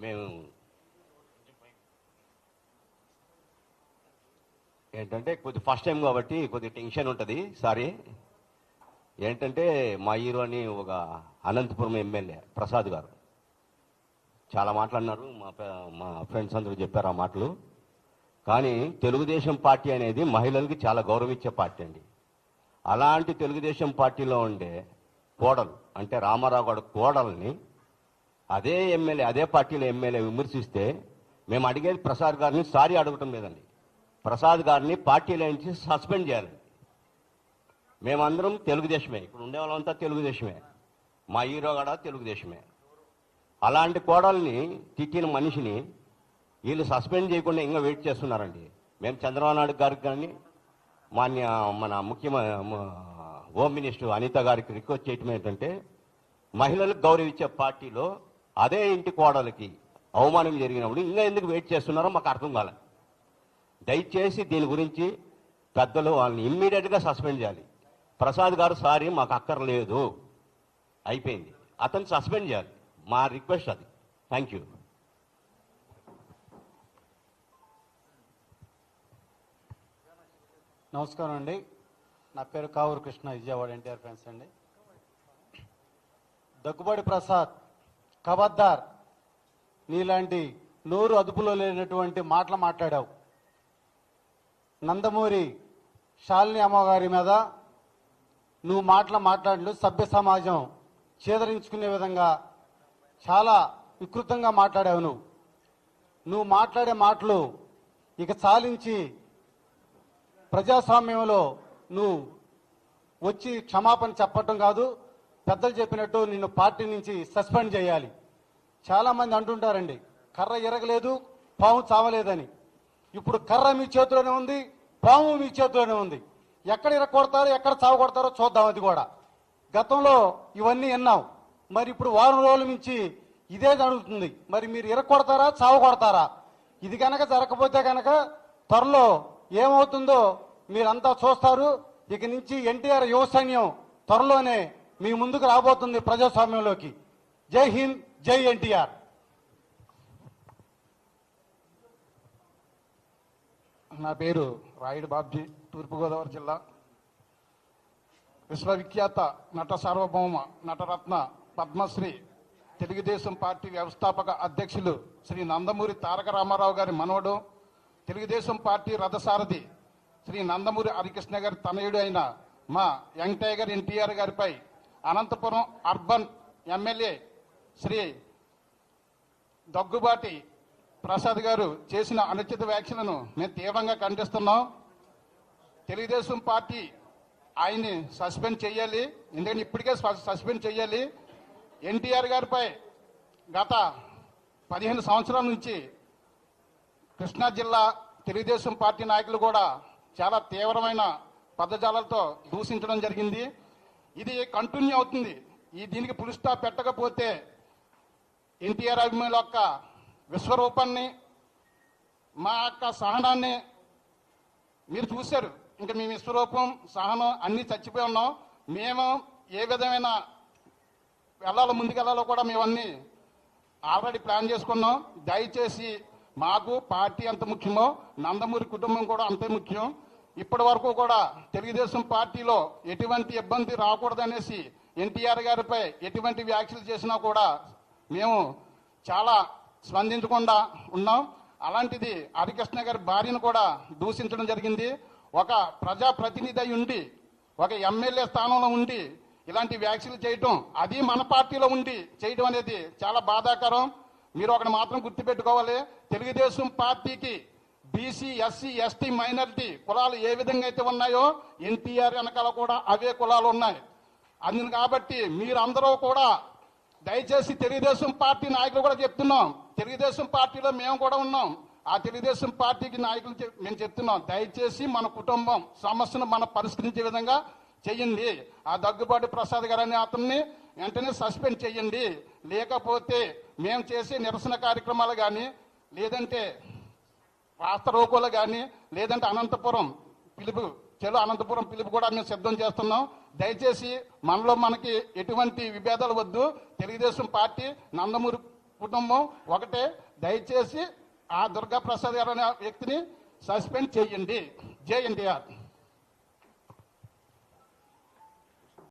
మేము ఏంటంటే కొద్ది ఫస్ట్ టైం కాబట్టి కొద్ది టెన్షన్ ఉంటుంది. సారీ. ఏంటంటే మా హీరో అని ఒక అనంతపురం ఎమ్మెల్యే ప్రసాద్ గారు చాలా మాట్లాడినారు. మా ఫ్రెండ్స్ అందరూ చెప్పారు ఆ మాటలు. కానీ తెలుగుదేశం పార్టీ అనేది మహిళలకి చాలా గౌరవించే పార్టీ అండి. అలాంటి తెలుగుదేశం పార్టీలో ఉండే కోడలు అంటే రామారావు గారు కోడల్ని అదే ఎమ్మెల్యే అదే పార్టీలో ఎమ్మెల్యే విమర్శిస్తే మేము అడిగేది ప్రసాద్ గారిని సారీ అడగటం లేదండి. ప్రసాద్ గారిని పార్టీలో నుంచి సస్పెండ్ చేయాలి. మేమందరం తెలుగుదేశమే, ఇక్కడ ఉండే వాళ్ళంతా తెలుగుదేశమే, మా హీరో కూడా తెలుగుదేశమే. అలాంటి కోడల్ని తిట్టిన మనిషిని వీళ్ళు సస్పెండ్ చేయకుండా ఇంకా వెయిట్ చేస్తున్నారండి. మేము చంద్రబాబు నాయుడు గారికి కానీ మన హోమ్ మినిస్టర్ అనిత గారికి రిక్వెస్ట్ చేయటం ఏంటంటే మహిళలకు గౌరవించే పార్టీలో అదే ఇంటి కోడలకి అవమానం జరిగినప్పుడు ఇంకా ఎందుకు వెయిట్ చేస్తున్నారో మాకు అర్థం కాలేదు. దయచేసి దీని గురించి పెద్దలు వాళ్ళని ఇమ్మీడియట్గా సస్పెండ్ చేయాలి. ప్రసాద్ గారు సారీ మాకు అక్కర్లేదు, అయిపోయింది, అతను సస్పెండ్ చేయాలి. మా రిక్వెస్ట్ అది. Thank you. నమస్కారం అండి. నా పేరు కావూరు కృష్ణ, విజయవాడ ఎన్టీఆర్ ఫ్యాన్స్ అండి. దగ్గుబాటి ప్రసాద్ ఖబర్దార్, నీలాంటి నోరు అదుపులో లేనటువంటి మాటలు మాట్లాడావు. నందమూరి శాలిని అమ్మగారి మీద నువ్వు మాట్లాడలు సభ్య సమాజం చేదరించుకునే విధంగా చాలా వికృతంగా మాట్లాడావు. నువ్వు మాట్లాడే మాటలు ఇక చాలించి ప్రజాస్వామ్యంలో నువ్వు వచ్చి క్షమాపణ చెప్పటం కాదు, పెద్దలు చెప్పినట్టు నిన్ను పార్టీ నుంచి సస్పెండ్ చేయాలి. చాలామంది అంటుంటారండి కర్ర ఇరగలేదు పాము చావలేదని. ఇప్పుడు కర్ర మీ చేతిలోనే ఉంది, పాము మీ చేతిలోనే ఉంది. ఎక్కడ ఇరగొడతారో ఎక్కడ చావగొడతారో చూద్దాం. అది కూడా గతంలో ఇవన్నీ విన్నాం. మరి ఇప్పుడు వారం రోజుల నుంచి ఇదే జరుగుతుంది. మరి మీరు ఇరగొడతారా చావగొడతారా? ఇది కనుక జరగకపోతే కనుక త్వరలో ఏమవుతుందో మీరంతా చూస్తారు. ఇక నుంచి ఎన్టీఆర్ యువ సైన్యం త్వరలోనే మీ ముందుకు రాబోతుంది ప్రజాస్వామ్యంలోకి. జై హింద్, జై ఎన్టీఆర్. నా పేరు రాయుడు బాబ్జీ, తూర్పుగోదావరి జిల్లా. విశ్వవిఖ్యాత నట సార్వభౌమ నటరత్న పద్మశ్రీ తెలుగుదేశం పార్టీ వ్యవస్థాపక అధ్యక్షులు శ్రీ నందమూరి తారక రామారావు గారి మనవడు, తెలుగుదేశం పార్టీ రథసారథి శ్రీ నందమూరి హరికృష్ణ గారి తనయుడు అయిన మా యంగ్ టైగర్ ఎన్టీఆర్ గారిపై అనంతపురం అర్బన్ ఎమ్మెల్యే శ్రీ దగ్గుబాటి ప్రసాద్ గారు చేసిన అనుచిత వ్యాఖ్యలను మేము తీవ్రంగా ఖండిస్తున్నాం. తెలుగుదేశం పార్టీ ఆయన్ని సస్పెండ్ చేయాలి. ఎందుకంటే ఇప్పటికే సస్పెండ్ చేయాలి. ఎన్టీఆర్ గారిపై గత 15 సంవత్సరాల నుంచి కృష్ణా జిల్లా తెలుగుదేశం పార్టీ నాయకులు కూడా చాలా తీవ్రమైన పదజాలతో దూషించడం జరిగింది. ఇది కంటిన్యూ అవుతుంది. దీనికి పులి స్టాప్ పెట్టకపోతే ఎన్టీఆర్ అభిమానుల యొక్క విశ్వరూపాన్ని, మా యొక్క సహనాన్ని మీరు చూశారు. ఇంకా మీ విశ్వరూపం, సహనం అన్నీ చచ్చిపోయి ఉన్నాం. మేము ఏ విధమైన ముందుకెళ్లాలో కూడా మేమన్నీ ఆల్రెడీ ప్లాన్ చేసుకున్నాం. దయచేసి మాకు పార్టీ ఎంత ముఖ్యమో నందమూరి కుటుంబం కూడా అంతే ముఖ్యం. ఇప్పటి వరకు కూడా తెలుగుదేశం పార్టీలో ఎటువంటి ఇబ్బంది రాకూడదనేసి ఎన్టీఆర్ గారిపై ఎటువంటి వ్యాఖ్యలు చేసినా కూడా మేము చాలా స్పందించకుండా ఉన్నాం. అలాంటిది హరికృష్ణ గారి భార్యను కూడా దూషించడం జరిగింది. ఒక ప్రజాప్రతినిధి అయి ఉండి, ఒక ఎమ్మెల్యే స్థానంలో ఉండి ఇలాంటి వ్యాఖ్యలు చేయటం, అది మన పార్టీలో ఉండి చేయడం అనేది చాలా బాధాకరం. మీరు ఒకటి మాత్రం గుర్తుపెట్టుకోవాలి, తెలుగుదేశం పార్టీకి బీసీ, ఎస్సీ, ఎస్టీ, మైనారిటీ కులాలు ఏ విధంగా అయితే ఉన్నాయో ఎన్టీఆర్ వెనకాల కూడా అవే కులాలు ఉన్నాయి. అందును కాబట్టి మీరందరూ కూడా దయచేసి తెలుగుదేశం పార్టీ నాయకులు కూడా చెప్తున్నాం, తెలుగుదేశం పార్టీలో మేము కూడా ఉన్నాం. ఆ తెలుగుదేశం పార్టీకి నాయకులు మేము చెప్తున్నాం, దయచేసి మన కుటుంబం సమస్యను మనం పరిష్కరించే విధంగా చెయ్యండి. ఆ దగ్గుబాటి ప్రసాద్ గారు అనే అతన్ని వెంటనే సస్పెండ్ చెయ్యండి. లేకపోతే మేము చేసే నిరసన కార్యక్రమాలు కానీ, లేదంటే రాష్ట్ర రోకోలు కానీ, లేదంటే అనంతపురం పిలుపు కూడా మేము సిద్ధం చేస్తున్నాం. దయచేసి మనలో మనకి ఎటువంటి విభేదాలు వద్దు. తెలుగుదేశం పార్టీ నందమూరి కుటుంబం ఒకటే. దయచేసి ఆ దుర్గా ప్రసాద్ గారు అనే వ్యక్తిని సస్పెండ్ చేయండి. జై ఎన్టీఆర్.